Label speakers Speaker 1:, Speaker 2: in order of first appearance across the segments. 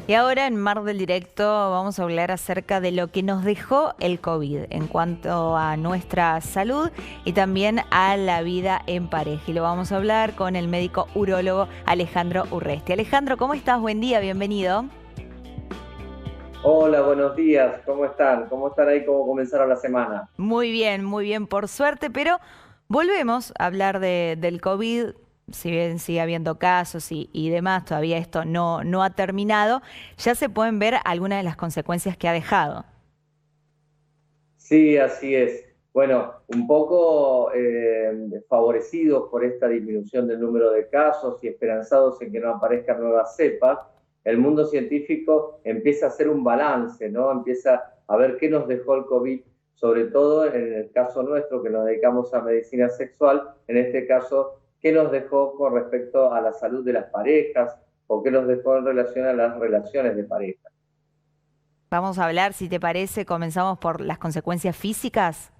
Speaker 1: Y ahora en Mar del Directo vamos a hablar acerca de lo que nos dejó el COVID en cuanto a nuestra salud y también a la vida en pareja. Y lo vamos a hablar con el médico urólogo Alejandro Urresti. Alejandro, ¿cómo estás? Buen día, bienvenido.
Speaker 2: Hola, buenos días, ¿cómo están? ¿Cómo están ahí? ¿Cómo comenzaron la semana?
Speaker 1: Muy bien, por suerte, pero volvemos a hablar del COVID. Si bien sigue habiendo casos y demás, todavía esto no ha terminado, ya se pueden ver algunas de las consecuencias que ha dejado.
Speaker 2: Sí, así es. Bueno, un poco favorecidos por esta disminución del número de casos y esperanzados en que no aparezcan nuevas cepas, el mundo científico empieza a hacer un balance, ¿no? Empieza a ver qué nos dejó el COVID, sobre todo en el caso nuestro, que nos dedicamos a medicina sexual, en este caso, qué nos dejó con respecto a la salud de las parejas o qué nos dejó en relación a las relaciones de pareja.
Speaker 1: Vamos a hablar, si te parece, comenzamos por las consecuencias físicas.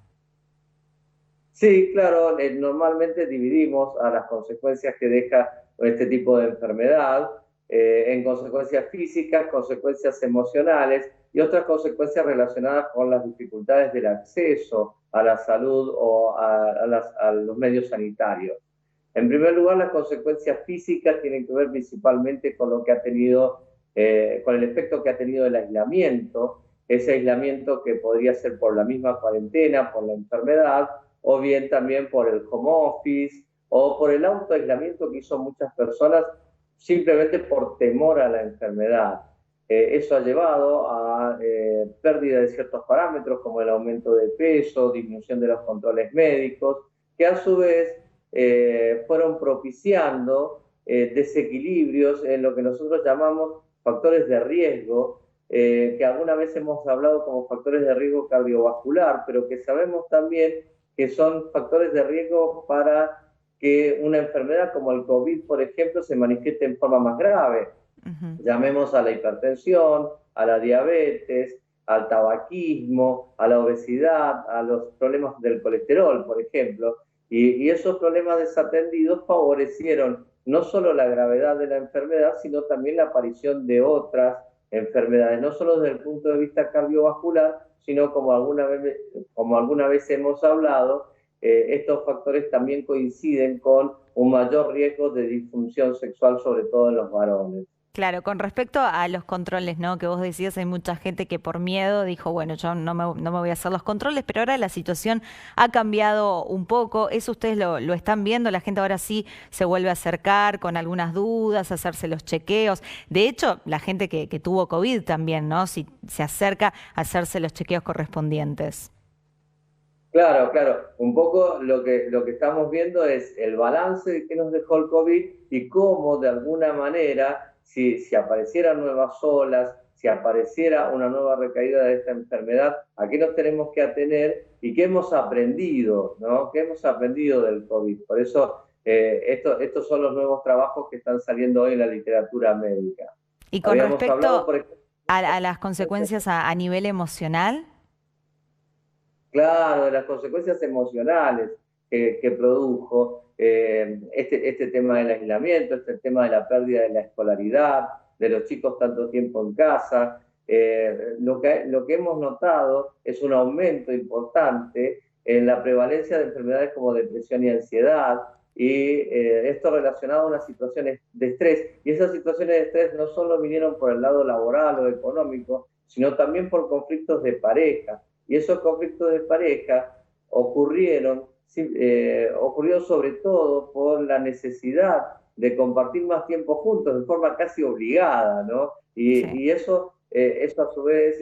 Speaker 2: Sí, claro, normalmente dividimos a las consecuencias que deja este tipo de enfermedad en consecuencias físicas, consecuencias emocionales y otras consecuencias relacionadas con las dificultades del acceso a la salud o a los medios sanitarios. En primer lugar, las consecuencias físicas tienen que ver principalmente con lo que ha tenido, con el efecto que ha tenido el aislamiento, ese aislamiento que podría ser por la misma cuarentena, por la enfermedad, o bien también por el home office, o por el autoaislamiento que hizo muchas personas simplemente por temor a la enfermedad. Eso ha llevado a pérdida de ciertos parámetros como el aumento de peso, disminución de los controles médicos, que a su vez fueron propiciando desequilibrios en lo que nosotros llamamos factores de riesgo, que alguna vez hemos hablado como factores de riesgo cardiovascular, pero que sabemos también que son factores de riesgo para que una enfermedad como el COVID, por ejemplo, se manifieste en forma más grave.
Speaker 1: Ujú.
Speaker 2: Llamemos a la hipertensión, a la diabetes, al tabaquismo, a la obesidad, a los problemas del colesterol, por ejemplo. Y esos problemas desatendidos favorecieron no solo la gravedad de la enfermedad, sino también la aparición de otras enfermedades, no solo desde el punto de vista cardiovascular, sino como alguna vez hemos hablado, estos factores también coinciden con un mayor riesgo de disfunción sexual, sobre todo en los varones.
Speaker 1: Claro, con respecto a los controles, ¿no? Que vos decías, hay mucha gente que por miedo dijo, bueno, yo no me voy a hacer los controles, pero ahora la situación ha cambiado un poco. Eso ustedes lo están viendo, la gente ahora sí se vuelve a acercar con algunas dudas, a hacerse los chequeos. De hecho, la gente que tuvo COVID también, ¿no? Si se acerca a hacerse los chequeos correspondientes.
Speaker 2: Claro, claro. Un poco lo que estamos viendo es el balance de que nos dejó el COVID y cómo de alguna manera, si aparecieran nuevas olas, si apareciera una nueva recaída de esta enfermedad, a qué nos tenemos que atener y qué hemos aprendido, ¿no? ¿Qué hemos aprendido del COVID? Por eso estos son los nuevos trabajos que están saliendo hoy en la literatura médica.
Speaker 1: Y con
Speaker 2: Habíamos hablado,
Speaker 1: respecto
Speaker 2: por ejemplo,
Speaker 1: a las consecuencias a nivel emocional.
Speaker 2: claro, de las consecuencias emocionales que produjo este tema del aislamiento, este tema de la pérdida de la escolaridad, de los chicos tanto tiempo en casa. Lo que hemos notado es un aumento importante en la prevalencia de enfermedades como depresión y ansiedad, y esto relacionado a unas situaciones de estrés. Y esas situaciones de estrés no solo vinieron por el lado laboral o económico, sino también por conflictos de pareja. Y esos conflictos de pareja ocurrieron, ocurrieron sobre todo por la necesidad de compartir más tiempo juntos de forma casi obligada, ¿no?
Speaker 1: Sí.
Speaker 2: Y eso a su vez,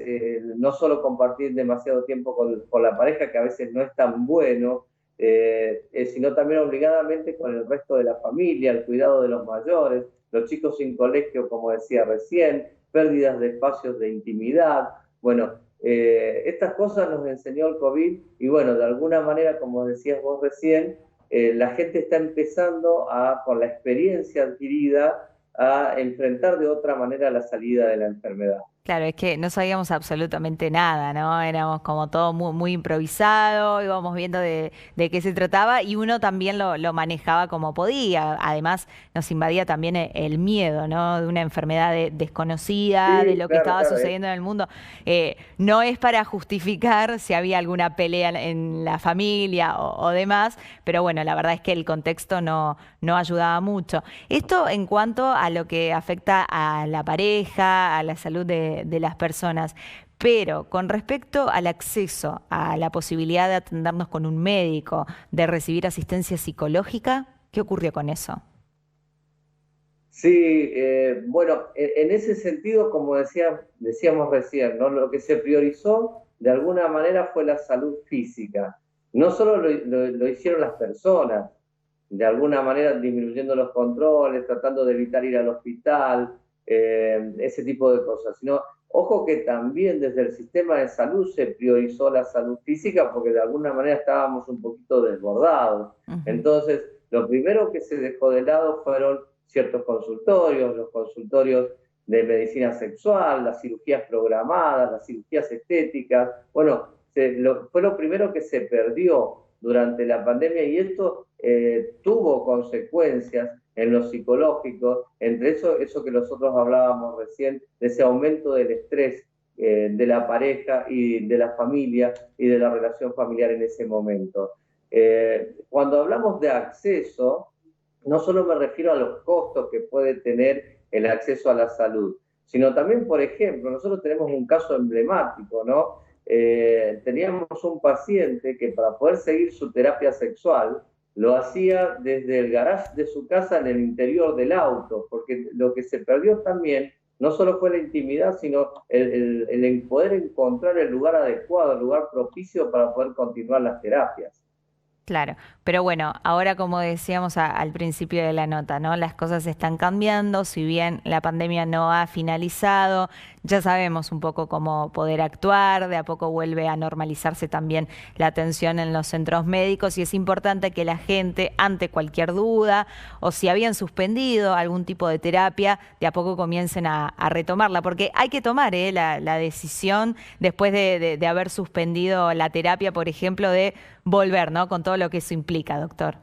Speaker 2: no solo compartir demasiado tiempo con la pareja, que a veces no es tan bueno, sino también obligadamente con el resto de la familia, el cuidado de los mayores, los chicos sin colegio, como decía recién, pérdidas de espacios de intimidad. Bueno, estas cosas nos enseñó el COVID y bueno, de alguna manera, como decías vos recién, la gente está empezando con la experiencia adquirida, a enfrentar de otra manera la salida de la enfermedad.
Speaker 1: Claro, es que no sabíamos absolutamente nada, ¿no? Éramos como todo muy, muy improvisado, íbamos viendo de qué se trataba y uno también lo manejaba como podía. Además, nos invadía también el miedo, ¿no? De una enfermedad desconocida, de
Speaker 2: Sí,
Speaker 1: lo que
Speaker 2: claro,
Speaker 1: estaba
Speaker 2: claro.
Speaker 1: sucediendo en el mundo. No es para justificar si había alguna pelea en la familia o demás, pero bueno, la verdad es que el contexto no ayudaba mucho. Esto en cuanto a lo que afecta a la pareja, a la salud de las personas. Pero con respecto al acceso a la posibilidad de atendernos con un médico, de recibir asistencia psicológica, ¿qué ocurrió con eso?
Speaker 2: Sí, bueno, en ese sentido, como decíamos recién, ¿no? Lo que se priorizó de alguna manera fue la salud física. No solo lo hicieron las personas, de alguna manera disminuyendo los controles, tratando de evitar ir al hospital, ese tipo de cosas, sino, ojo que también desde el sistema de salud se priorizó la salud física porque de alguna manera estábamos un poquito desbordados.
Speaker 1: Ujú.
Speaker 2: Entonces, lo primero que se dejó de lado fueron ciertos consultorios, los consultorios de medicina sexual, las cirugías programadas, las cirugías estéticas. Bueno, fue lo primero que se perdió durante la pandemia y esto tuvo consecuencias en lo psicológico, entre eso que nosotros hablábamos recién, de ese aumento del estrés de la pareja y de la familia y de la relación familiar en ese momento. Cuando hablamos de acceso, no solo me refiero a los costos que puede tener el acceso a la salud, sino también, por ejemplo, nosotros tenemos un caso emblemático, ¿no? Teníamos un paciente que para poder seguir su terapia sexual lo hacía desde el garage de su casa en el interior del auto, porque lo que se perdió también no solo fue la intimidad, sino el poder encontrar el lugar adecuado, el lugar propicio para poder continuar las terapias.
Speaker 1: Claro, pero bueno, ahora como decíamos al principio de la nota, ¿no? Las cosas están cambiando, si bien la pandemia no ha finalizado, ya sabemos un poco cómo poder actuar, de a poco vuelve a normalizarse también la atención en los centros médicos y es importante que la gente, ante cualquier duda o si habían suspendido algún tipo de terapia, de a poco comiencen a retomarla, porque hay que tomar la decisión después de haber suspendido la terapia, por ejemplo, de volver, ¿no? Con todo lo que eso implica, doctor.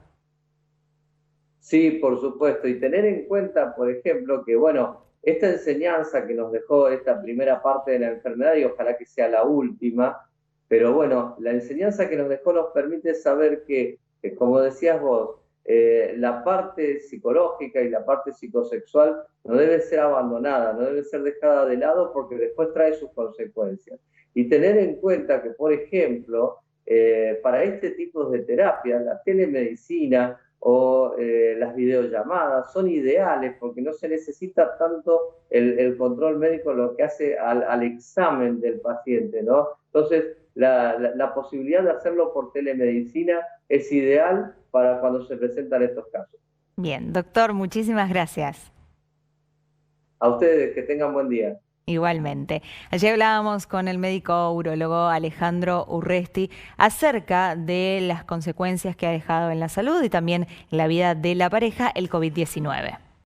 Speaker 2: Sí, por supuesto. Y tener en cuenta, por ejemplo, que, bueno, esta enseñanza que nos dejó esta primera parte de la enfermedad, y ojalá que sea la última, pero bueno, la enseñanza que nos dejó nos permite saber que como decías vos, la parte psicológica y la parte psicosexual no debe ser abandonada, no debe ser dejada de lado porque después trae sus consecuencias. Y tener en cuenta que, por ejemplo, para este tipo de terapias, la telemedicina, o las videollamadas son ideales porque no se necesita tanto el control médico lo que hace al examen del paciente, ¿no? Entonces, la posibilidad de hacerlo por telemedicina es ideal para cuando se presentan estos casos.
Speaker 1: Bien, doctor, muchísimas gracias.
Speaker 2: A ustedes, que tengan buen día.
Speaker 1: Igualmente. Ayer hablábamos con el médico urólogo Alejandro Urresti acerca de las consecuencias que ha dejado en la salud y también en la vida de la pareja el COVID-19.